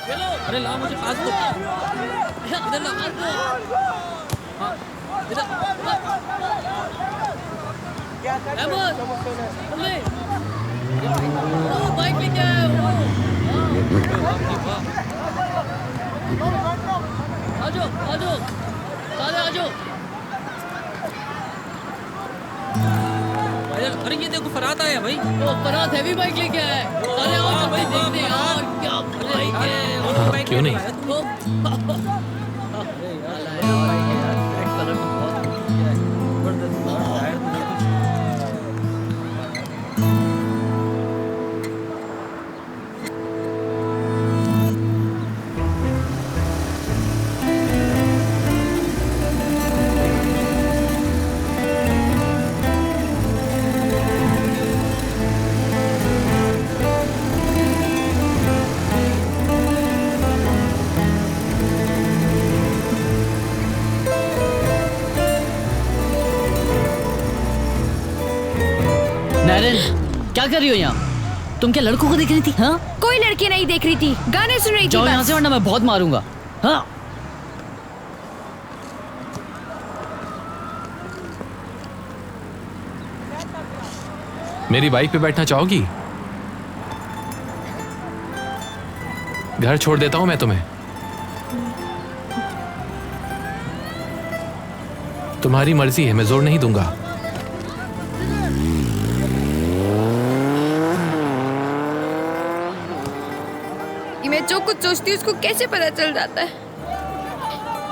अरे ला मुझे पास दो, इधर ला पास दो। हाँ इधर अहमद, वो बाइक लेके आया वो। आजो आजो साले आजो। अरे ये देखो फरात आया भाई। वो फरात हैवी बाइक लेके आया है। साले आओ भाई देखते हैं यार क्या बाइक है। हाँ, क्यों नहीं? अरे यार लाया बाइक है यार, ब्लैक कलर में बहुत जबरदस्त टायर तो नायरन, क्या कर रही हो यहाँ? तुम क्या लड़कों को देख रही थी? हाँ, कोई लड़की नहीं देख रही थी, गाने सुन रही थी। जाओ यहाँ से वरना मैं बहुत मारूंगा। हाँ मेरी बाइक पे बैठना चाहोगी? घर छोड़ देता हूं मैं तुम्हें। तुम्हारी मर्जी है, मैं जोर नहीं दूंगा। मैं जो कुछ सोचती हूँ उसको कैसे पता चल जाता है।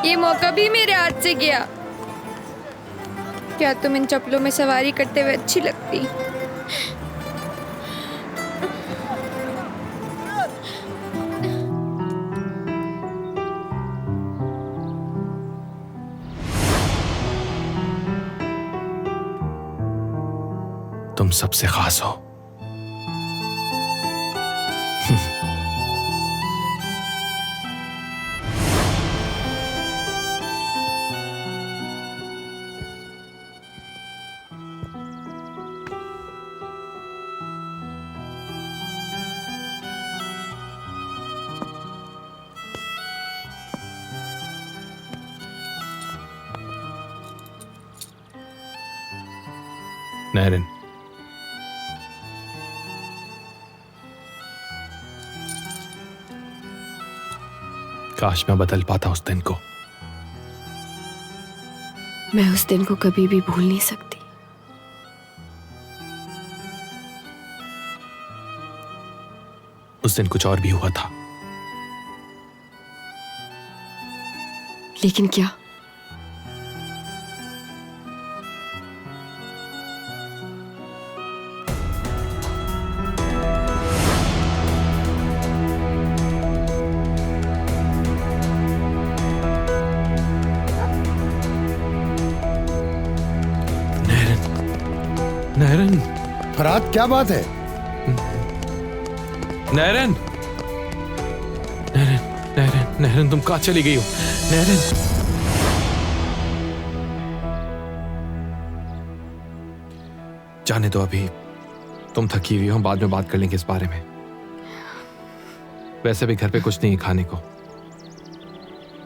ये मौका भी मेरे हाथ से गया। क्या तुम इन चप्पलों में सवारी करते हुए अच्छी लगती? तुम सबसे खास हो। नायरन, काश मैं बदल पाता उस दिन को। मैं उस दिन को कभी भी भूल नहीं सकती। उस दिन कुछ और भी हुआ था। लेकिन क्या? नायरन, फरात, क्या बात है? नायरन, नायरन, नायरन, नायरन, तुम कहाँ चली गई हो? नायरन, जाने दो अभी, तुम थकी हुई हो, बाद में बात कर लेंगे इस बारे में। वैसे भी घर पे कुछ नहीं है खाने को,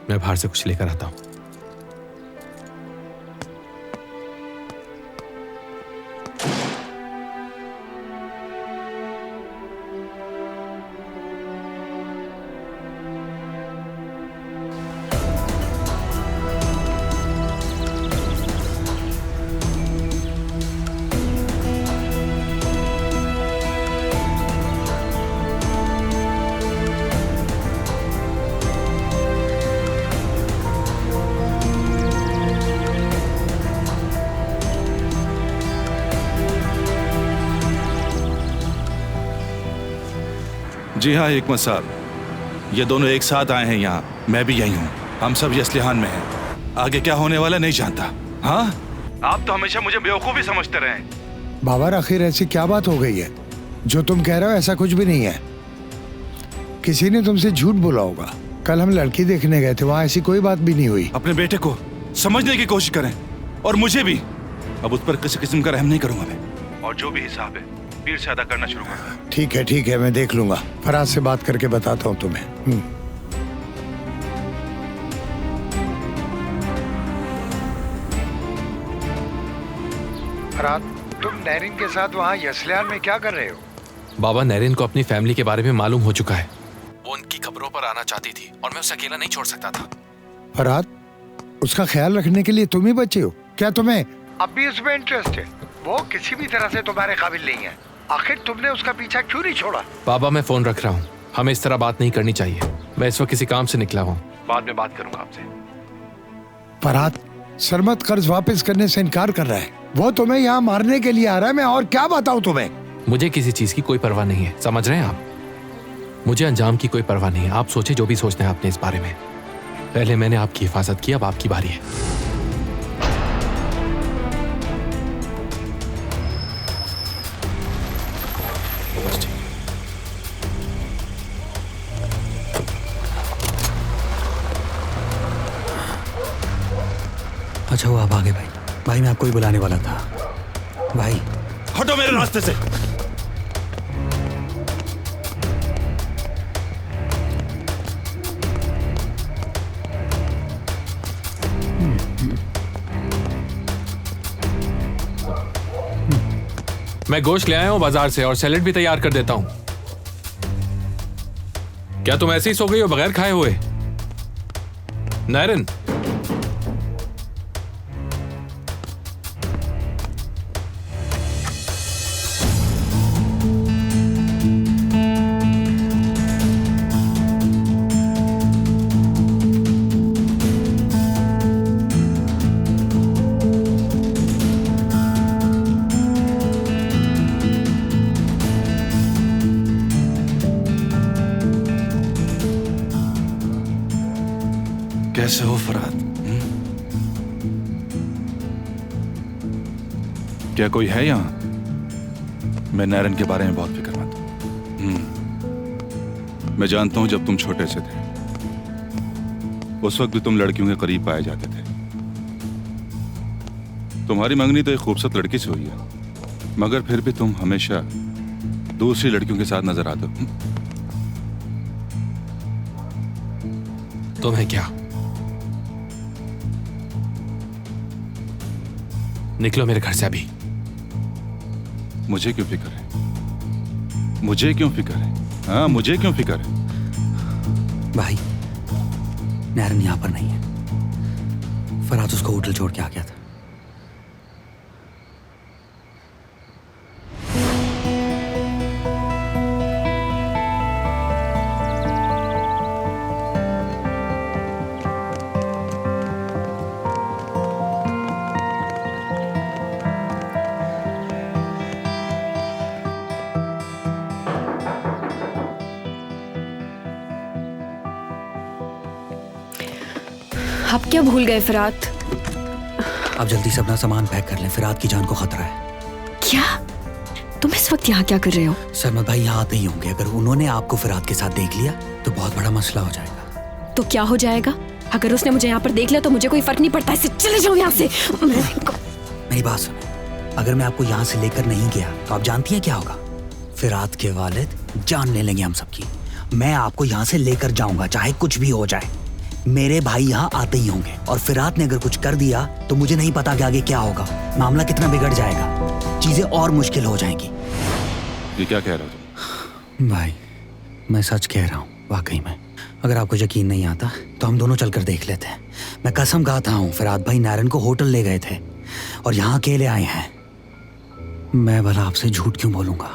मैं बाहर से कुछ लेकर आता हूं। जी हाँ हिकमत साहब, ये दोनों एक साथ आए हैं यहाँ। मैं भी यही हूँ। हम सब यसलिहान में हैं। आगे क्या होने वाला नहीं जानता। हाँ, आप तो हमेशा मुझे बेवकूफ़ ही समझते रहे। बाबर, आखिर ऐसी क्या बात हो गई है? जो तुम कह रहे हो ऐसा कुछ भी नहीं है। किसी ने तुमसे झूठ बोला होगा। कल हम लड़की देखने गए थे, वहाँ ऐसी कोई बात भी नहीं हुई। अपने बेटे को समझने की कोशिश करें और मुझे भी। अब उस पर किसी किस्म का रहम नहीं करूंगा मैं, और जो भी हिसाब है पीर से अदा करना शुरू करूंगा। ठीक है, मैं देख लूंगा। फराज से बात करके बताता हूँ तुम्हें। रात तुम नैरिन के साथ वहाँ यसलियान में क्या कर रहे हो? बाबा, नैरिन को अपनी फैमिली के बारे में मालूम हो चुका है। वो उनकी खबरों पर आना चाहती थी और मैं उसे अकेला नहीं छोड़ सकता था। फरहाद, उसका ख्याल रखने के लिए तुम ही बचे हो क्या? तुम्हें अब भी उसमें इंटरेस्ट है? वो किसी भी तरह से तुम्हारे काबिल नहीं है। आखिर तुमने उसका पीछा क्यों नहीं छोड़ा? बाबा, मैं फोन रख रहा हूँ। हमें इस तरह बात नहीं करनी चाहिए। मैं इस वक्त किसी काम से निकला हूँ, बाद में बात करूंगा आपसे। फरहाद, सरमत कर्ज वापस करने से इनकार कर रहा है। वो तुम्हें यहाँ मारने के लिए आ रहा है। मैं और क्या बताऊँ तुम्हें? मुझे किसी चीज की कोई परवाह नहीं है, समझ रहे हैं आप? मुझे अंजाम की कोई परवाह नहीं है। आप सोचे जो भी सोचना है आपने इस बारे में। पहले मैंने आपकी हिफाजत की, अब आपकी बारी है। अच्छा वो आप आ गए भाई। भाई मैं आपको ही बुलाने वाला था। भाई हटो मेरे रास्ते से। मैं गोश्त ले आया हूँ बाजार से और सैलेड भी तैयार कर देता हूँ। क्या तुम ऐसे ही सो गई हो बगैर खाए हुए? नैरिन, कैसे हो फरहाद? क्या कोई है यहाँ? मैं नैरिन के बारे में बहुत फिक्रमंद हूँ। मैं जानता हूँ जब तुम छोटे से थे उस वक्त भी तुम लड़कियों के करीब पाए जाते थे। तुम्हारी मंगनी तो एक खूबसूरत लड़की से हुई है, मगर फिर भी तुम हमेशा दूसरी लड़कियों के साथ नजर आते हो। तुम्हें क्या? निकलो मेरे घर से अभी। मुझे क्यों फिक्र है? मुझे क्यों फिक्र है? हाँ, मुझे क्यों फिक्र है? भाई नैरिन यहाँ पर नहीं है। फरहाद उसको होटल छोड़ के आ गया था। आप क्या भूल गए फरहाद? आप जल्दी से अपना सामान पैक कर लें, फरहाद की जान को खतरा है। क्या? तुम इस वक्त यहाँ क्या कर रहे हो? सरमत भाई यहाँ आते ही होंगे। अगर उन्होंने आपको फरहाद के साथ देख लिया तो बहुत बड़ा मसला हो जाएगा। तो क्या हो जाएगा? अगर उसने मुझे यहाँ पर देख लिया तो मुझे कोई फर्क नहीं पड़ता। इससे चले जाओ यहाँ से। मेरी बात सुनो, अगर मैं आपको यहाँ से लेकर नहीं गया तो आप जानती हैं क्या होगा? फरहाद के वालिद जान ले लेंगे हम सबकी। मैं आपको यहाँ से लेकर जाऊंगा चाहे कुछ भी हो जाए। मेरे भाई यहाँ आते ही होंगे और फरहाद ने अगर कुछ कर दिया तो मुझे नहीं पता कि आगे क्या होगा। मामला कितना बिगड़ जाएगा, चीजें और मुश्किल हो जाएंगी। ये क्या कह रहे हो तुम? भाई मैं सच कह रहा हूँ वाकई में। अगर आपको यकीन नहीं आता तो हम दोनों चलकर देख लेते हैं। मैं कसम खाता हूँ फरहाद भाई नैरिन को होटल ले गए थे और यहाँ अकेले आए हैं। मैं भला आपसे झूठ क्यों बोलूंगा?